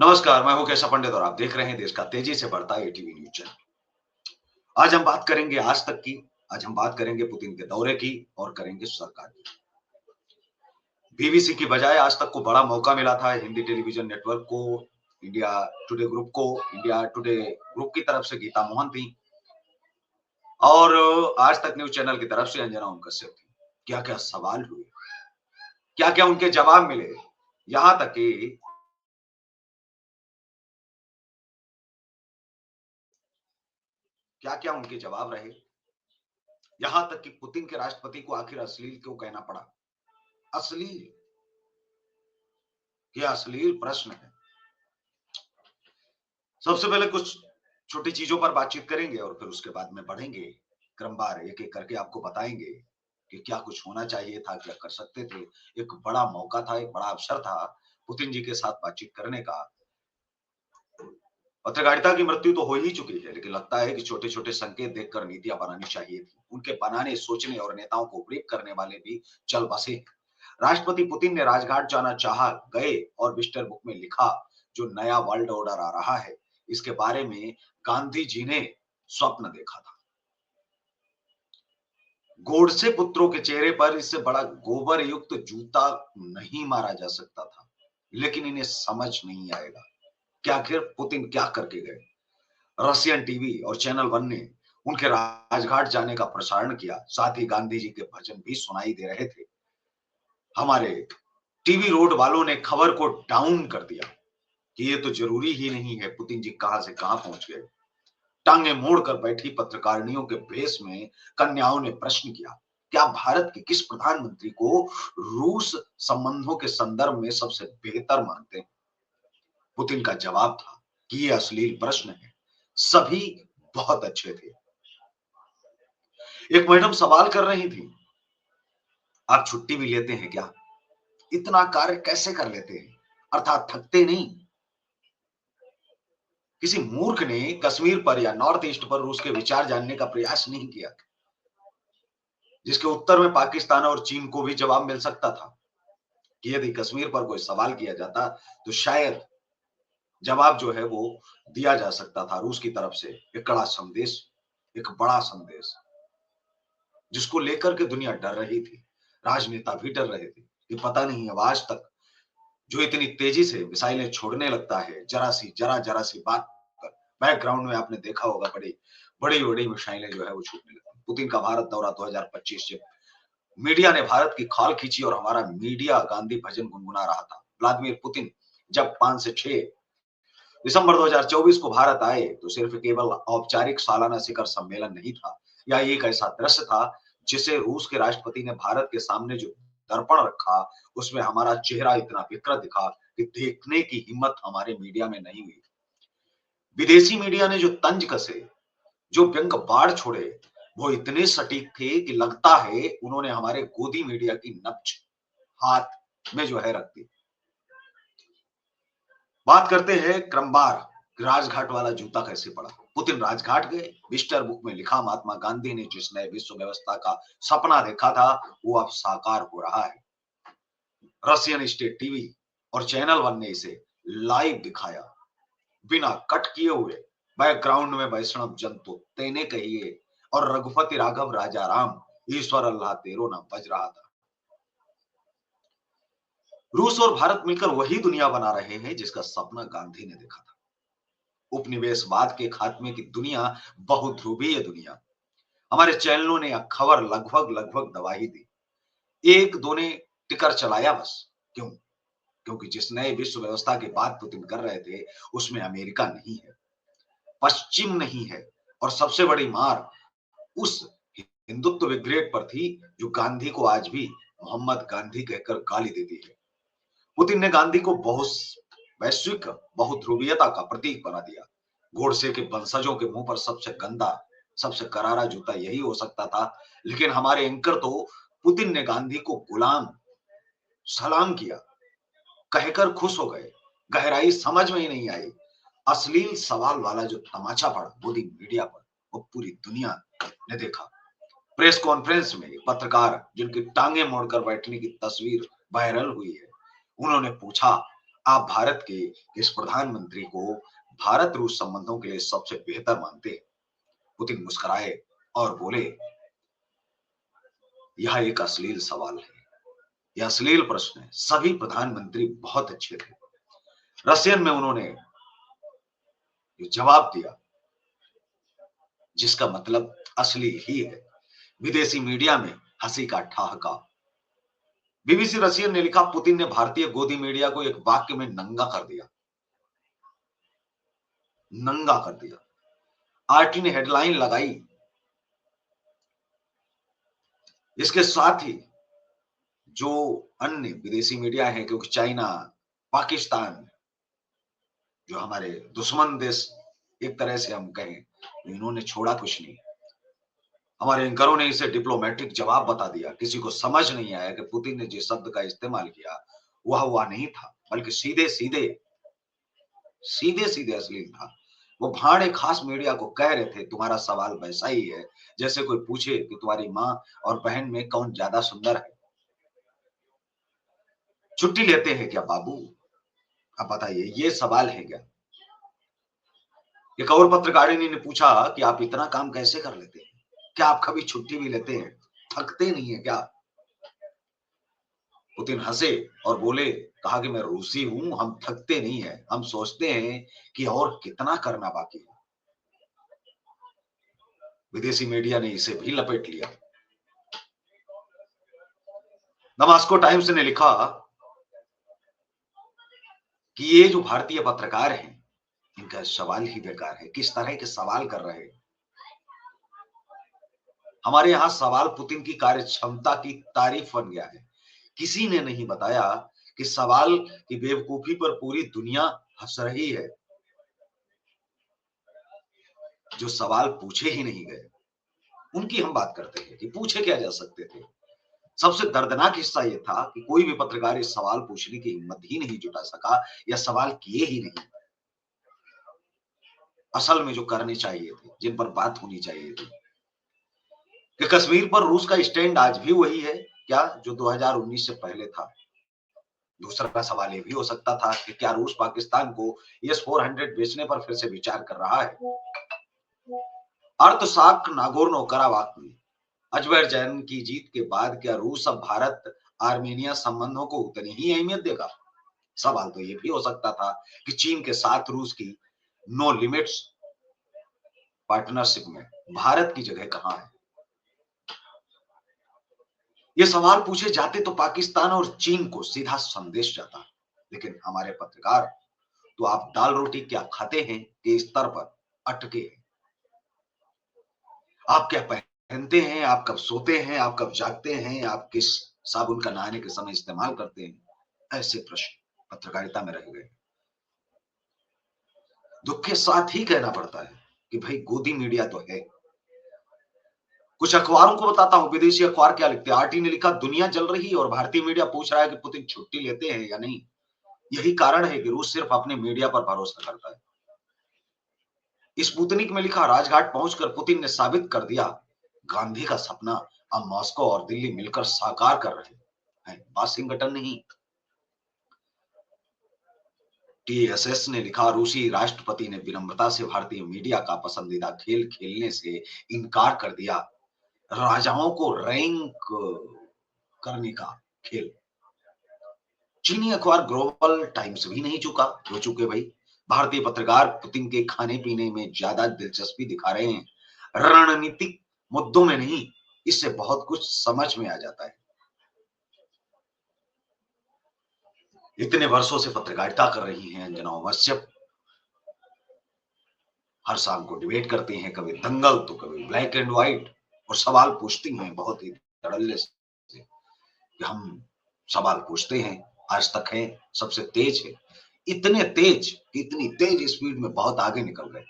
नमस्कार, मैं हूँ केशव पंडित और आप देख रहे हैं देश का तेजी से बढ़ता एटीवी न्यूज़ चैनल। आज हम बात करेंगे आज तक की, आज हम बात करेंगे पुतिन के दौरे की और करेंगे सरकार की। बीबीसी की बजाय आज तक को बड़ा मौका मिला था हिंदी टेलीविजन नेटवर्क को, इंडिया टुडे ग्रुप को, इंडिया टुडे ग्रुप की तरफ से गीता मोहन थी और आज तक न्यूज़ चैनल की तरफ से अंजना ओम कश्यप थी। क्या-क्या सवाल हुए, क्या-क्या उनके जवाब मिले, यहाँ तक कि क्या-क्या उनके जवाब रहे, यहाँ तक कि पुतिन के राष्ट्रपति को आखिर अश्लील क्यों कहना पड़ा? अश्लील, ये अश्लील प्रश्न है। सबसे पहले कुछ छोटी चीजों पर बातचीत करेंगे और फिर उसके बाद में बढ़ेंगे। क्रमवार एक-एक करके आपको बताएँगे कि क्या कुछ होना चाहिए था, क्या कर सकते थे। एक बड़ा मौका था, एक बड़ा अवसर था पुतिन जी के साथ बातचीत करने का। पत्रकारिता की मृत्यु तो हो ही चुकी है, लेकिन लगता है कि छोटे-छोटे संकेत देखकर नीतियाँ बनानी चाहिए थी। उनके बनाने, सोचने और नेताओं को ब्रीफ करने वाले भी चल बसे हैं। राष्ट्रपति पुतिन ने राजघाट जाना चाहा, गए और विज़िटर बुक में लिखा, जो नया वर्ल्ड ऑर्डर आ रहा है, इसके बारे में गांधी जी ने स्वप्न देखा था। गोडसे पुत्रों के चेहरे पर इससे बड़ा गोबर युक्त जूता नहीं मारा जा सकता था, लेकिन इन्हें समझ नहीं आएगा कि आखिर पुतिन क्या करके गए। रशियन टीवी और चैनल वन ने उनके राजघाट जाने का प्रसारण किया, साथ ही गांधी जी के भजन भी सुनाई दे रहे थे। हमारे टीवी रोड वालों ने खबर को डाउन कर दिया कि ये तो जरूरी ही नहीं है पुतिन जी कहां से कहां पहुंच गए। टांगे मोड़कर बैठी पत्रकारिणियों के भेष में कन्याओं ने प्रश्न किया, क्या भारत के किस प्रधानमंत्री को रूस संबंधों के संदर्भ में सबसे बेहतर मानते हैं? पुतिन का जवाब था कि ये अश्लील प्रश्न है, सभी बहुत अच्छे थे। एक मैडम सवाल कर रही थी, आप छुट्टी भी लेते हैं क्या? इतना कार्य कैसे कर लेते हैं? अर्थात थकते नहीं। किसी मूर्ख ने कश्मीर पर या नॉर्थ ईस्ट पर रूस के विचार जानने का प्रयास नहीं किया, जिसके उत्तर में पाकिस्तान और चीन को भी जवाब मिल सकता था कि यदि कश्मीर पर कोई सवाल किया जाता तो शायद जवाब जो है वो दिया जा सकता था रूस की तरफ से। एक कड़ा संदेश, एक बड़ा संदेश, जिसको लेकर के दुनिया डर रही थी, राजनेता भी डर रहे थे कि पता नहीं अब आज तक जो इतनी तेजी से मिसाइलें छोड़ने लगता है, जरा सी बात पर बैकग्राउंड में आपने देखा होगा बड़ी-बड़ी मिसाइलें जो है वो छूटने लगती। पुतिन का भारत दौरा 2025 जब मीडिया ने भारत की खाल खींची और हमारा मीडिया गांधी भजन गुनगुना रहा था। व्लादिमीर पुतिन जब 5 से 6 दिसंबर 2024 को भारत आए तो सिर्फ केवल औपचारिक सालाना शिखर सम्मेलन नहीं था, यह एक ऐसा दृश्य था जिसे रूस के राष्ट्रपति ने भारत के सामने जो दर्पण रखा, उसमें हमारा चेहरा इतना विकृत दिखा कि देखने की हिम्मत हमारे मीडिया में नहीं हुई। विदेशी मीडिया ने जो तंज कसे, जो व्यंग बाढ़ छोड़े, वो इतने सटीक थे कि लगता है उन्होंने हमारे गोदी मीडिया की नब्ज हाथ में जो है रख दी। बात करते हैं क्रमवार, राजघाट वाला जूता कैसे पड़ा। पुतिन राजघाट गए, विस्टर बुक में लिखा, महात्मा गांधी ने जिस नए विश्व व्यवस्था का सपना देखा था वो अब साकार हो रहा है। रशियन स्टेट टीवी और चैनल वन ने इसे लाइव दिखाया, बिना कट किए हुए। बैकग्राउंड में वैष्णव जंतु तेने कहिए और रघुपति राघव राजा राम ईश्वर अल्लाह तेरो नाम बज रहा था। रूस और भारत मिलकर वही दुनिया बना रहे हैं जिसका सपना गांधी ने देखा था। उपनिवेशवाद के खात्मे की दुनिया, बहुध्रुवीय दुनिया। हमारे चैनलों ने यह खबर लगभग दबा ही दी। एक दो ने टिकर चलाया बस। क्यों? क्योंकि जिस नए विश्व व्यवस्था की बात पुतिन कर रहे थे, उसमें अमेरिका नहीं है, पश्चिम नहीं है और सबसे बड़ी मार उस हिंदुत्व विग्रेड पर थी जो गांधी को आज भी मोहम्मद गांधी कहकर गाली देती है। पुतिन ने गांधी को वैश्विक बहुध्रुवीयता का प्रतीक बना दिया। गोडसे के वंशजों के मुंह पर सबसे गंदा, सबसे करारा जूता यही हो सकता था, लेकिन हमारे एंकर तो पुतिन ने गांधी को गुलाम सलाम किया कहकर खुश हो गए। गहराई समझ में ही नहीं आई। अश्लील सवाल वाला जो तमाचा पड़ा मोदी मीडिया पर, वो पूरी दुनिया ने देखा। प्रेस कॉन्फ्रेंस में एक पत्रकार जिनकी टांगे मोड़कर बैठने की तस्वीर वायरल हुई है, उन्होंने पूछा, आप भारत के इस प्रधानमंत्री को भारत रूस संबंधों के लिए सबसे बेहतर मानते हैं। पुतिन मुस्कुराए और बोले, यह एक अश्लील सवाल है, यह अश्लील प्रश्न है। सभी प्रधानमंत्री बहुत अच्छे थे। रशियन में उन्होंने जवाब दिया जिसका मतलब असली ही है। विदेशी मीडिया में हंसी का ठहाका। बीबीसी रशियन ने लिखा, पुतिन ने भारतीय गोदी मीडिया को एक वाक्य में नंगा कर दिया। नंगा कर दिया। आरटी ने हेडलाइन लगाई, इसके साथ ही जो अन्य विदेशी मीडिया है, क्योंकि चाइना, पाकिस्तान जो हमारे दुश्मन देश एक तरह से हम कहें, इन्होंने छोड़ा कुछ नहीं। हमारे एंकरों ने इसे डिप्लोमेटिक जवाब बता दिया। किसी को समझ नहीं आया कि पुतिन ने जिस शब्द का इस्तेमाल किया वह नहीं था, बल्कि सीधे सीधे अश्लील था। वो भाड़ एक खास मीडिया को कह रहे थे, तुम्हारा सवाल वैसा ही है जैसे कोई पूछे कि तुम्हारी माँ और बहन में कौन ज्यादा सुंदर है। छुट्टी लेते हैं क्या बाबू? अब बताइए, ये सवाल है क्या? एक और पत्रकारिणी ने पूछा कि आप इतना काम कैसे कर लेते हैं? क्या आप कभी छुट्टी भी लेते हैं? थकते नहीं है क्या? पुतिन हंसे और बोले, कहा कि मैं रूसी हूं, हम थकते नहीं है, हम सोचते हैं कि और कितना करना बाकी है। विदेशी मीडिया ने इसे भी लपेट लिया। दमास्को टाइम्स ने लिखा कि ये जो भारतीय पत्रकार हैं, इनका सवाल ही बेकार है। किस तरह के सवाल कर रहे हैं? हमारे यहां सवाल पुतिन की कार्य क्षमता की तारीफ बन गया है। किसी ने नहीं बताया कि सवाल की बेवकूफी पर पूरी दुनिया हंस रही है। जो सवाल पूछे ही नहीं गए उनकी हम बात करते हैं कि पूछे क्या जा सकते थे। सबसे दर्दनाक हिस्सा यह था कि कोई भी पत्रकार इस सवाल पूछने की हिम्मत ही नहीं जुटा सका या सवाल किए ही नहीं। असल में जो करने चाहिए थे, जिन पर बात होनी चाहिए थी, कि कश्मीर पर रूस का स्टैंड आज भी वही है क्या जो 2019 से पहले था? दूसरा सवाल ये भी हो सकता था कि क्या रूस पाकिस्तान को S-400 बेचने पर फिर से विचार कर रहा है? अर्थशास्त्र नागोर्नो कराबाख में अजरबैजान की जीत के बाद क्या रूस अब भारत आर्मेनिया संबंधों को उतनी ही अहमियत देगा? सवाल तो ये भी हो सकता था कि चीन के साथ रूस की नो लिमिट्स पार्टनरशिप में भारत की जगह कहां है? ये सवाल पूछे जाते तो पाकिस्तान और चीन को सीधा संदेश जाता, लेकिन हमारे पत्रकार तो आप दाल रोटी क्या खाते हैं के स्तर पर अटके हैं। आप क्या पहनते हैं, आप कब सोते हैं, आप कब जागते हैं, आप किस साबुन का नहाने के समय इस्तेमाल करते हैं, ऐसे प्रश्न पत्रकारिता में रह गए। दुख के साथ ही कहना पड़ता है कि भाई गोदी मीडिया तो है। कुछ अखबारों को बताता हूं, विदेशी अखबार क्या लिखते हैं। आरटी ने लिखा, दुनिया जल रही है और भारतीय मीडिया पूछ रहा है कि पुतिन छुट्टी लेते हैं या नहीं। यही कारण है कि रूस सिर्फ अपने मीडिया पर भरोसा करता है। स्पुतनिक में लिखा, राजघाट पहुंचकर पुतिन ने साबित कर दिया गांधी का सपना अब मॉस्को और दिल्ली मिलकर साकार कर रहे हैं, वाशिंगटन नहीं। टीएसएस ने लिखा, रूसी राष्ट्रपति ने विनम्रता से भारतीय मीडिया का पसंदीदा खेल खेलने से इनकार कर दिया, राजाओं को रैंक करने का खेल। चीनी अखबार ग्लोबल टाइम्स भी नहीं चुका, हो चुके भाई। भारतीय पत्रकार पुतिन के खाने पीने में ज्यादा दिलचस्पी दिखा रहे हैं, रणनीतिक मुद्दों में नहीं। इससे बहुत कुछ समझ में आ जाता है। इतने वर्षों से पत्रकारिता कर रही हैं अंजना कश्यप, हर शाम को डिबेट करती हैं, कभी दंगल तो कभी ब्लैक एंड व्हाइट, और सवाल पूछती हैं बहुत ही धड़ल्ले से। हम सवाल पूछते हैं, आज तक है सबसे तेज है। इतने तेज, इतनी तेज स्पीड में बहुत आगे निकल गए,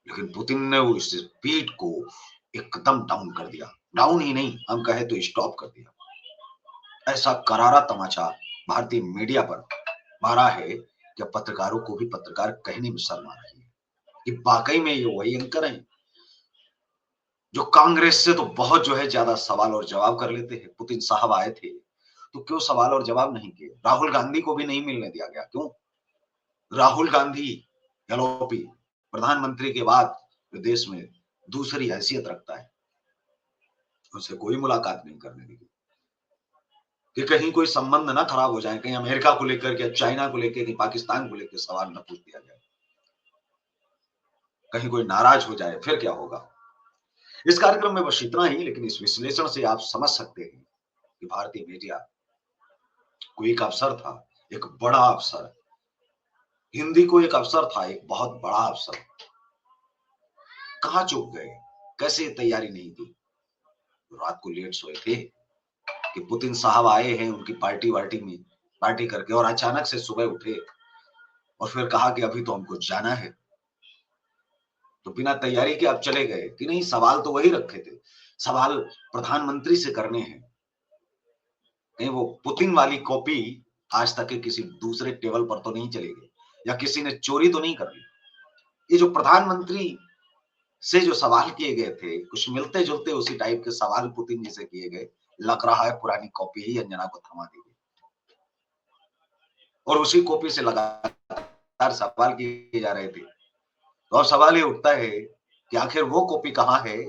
लेकिन पुतिन ने उस स्पीड को एकदम डाउन कर दिया। डाउन ही नहीं, हम कहे तो स्टॉप कर दिया। ऐसा करारा तमाचा भारतीय मीडिया पर मारा है कि पत्रकारों को भी पत्रकार कहने में शर्म आ रही है कि वाकई में ये वही एंकर हैं जो कांग्रेस से तो बहुत जो है ज्यादा सवाल और जवाब कर लेते हैं। पुतिन साहब आए थे तो क्यों सवाल और जवाब नहीं किए? राहुल गांधी को भी नहीं मिलने दिया गया, क्यों? राहुल गांधी एलओपी प्रधानमंत्री के बाद देश में दूसरी हैसियत रखता है, उससे कोई मुलाकात नहीं करने दी कि कहीं कोई संबंध ना खराब हो जाए, कहीं अमेरिका को लेकर के, चाइना को लेकर के, पाकिस्तान को लेकर सवाल न पूछ दिया जाए, कहीं कोई नाराज हो जाए, फिर क्या होगा? इस कार्यक्रम में बस इतना ही, लेकिन इस विश्लेषण से आप समझ सकते हैं कि भारतीय मीडिया को एक अवसर था, एक बड़ा अवसर, हिंदी को एक अवसर था, एक बहुत बड़ा अवसर, कहां चूक गए? कैसे तैयारी नहीं की? रात को लेट सोए थे कि पुतिन साहब आए हैं उनकी पार्टी वार्टी में, पार्टी करके, और अचानक से सुबह उठे और फिर कहा कि अभी तो हमको जाना है, तो बिना तैयारी के आप चले गए कि नहीं? सवाल तो वही रखे थे, सवाल प्रधानमंत्री से करने हैं, कहीं वो पुतिन वाली कॉपी आज तक के किसी दूसरे टेबल पर तो नहीं चली गई, या किसी ने चोरी तो नहीं कर ली? ये जो प्रधानमंत्री से जो सवाल किए गए थे, कुछ मिलते जुलते उसी टाइप के सवाल पुतिन जी से किए गए, लग रहा है पुरानी कॉपी ही अंजना को थमा दी गई, और उसी कॉपी से लगातार सवाल किए जा रहे थे। तो अब सवाल ये उठता है कि आखिर वो कॉपी कहां है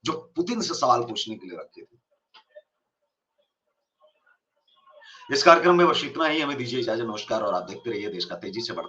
जो पुतिन से सवाल पूछने के लिए रखे थे? इस कार्यक्रम में बस इतना ही, हमें दीजिए इजाजत, नमस्कार, और आप देखते रहिए देश का तेजी से बढ़ता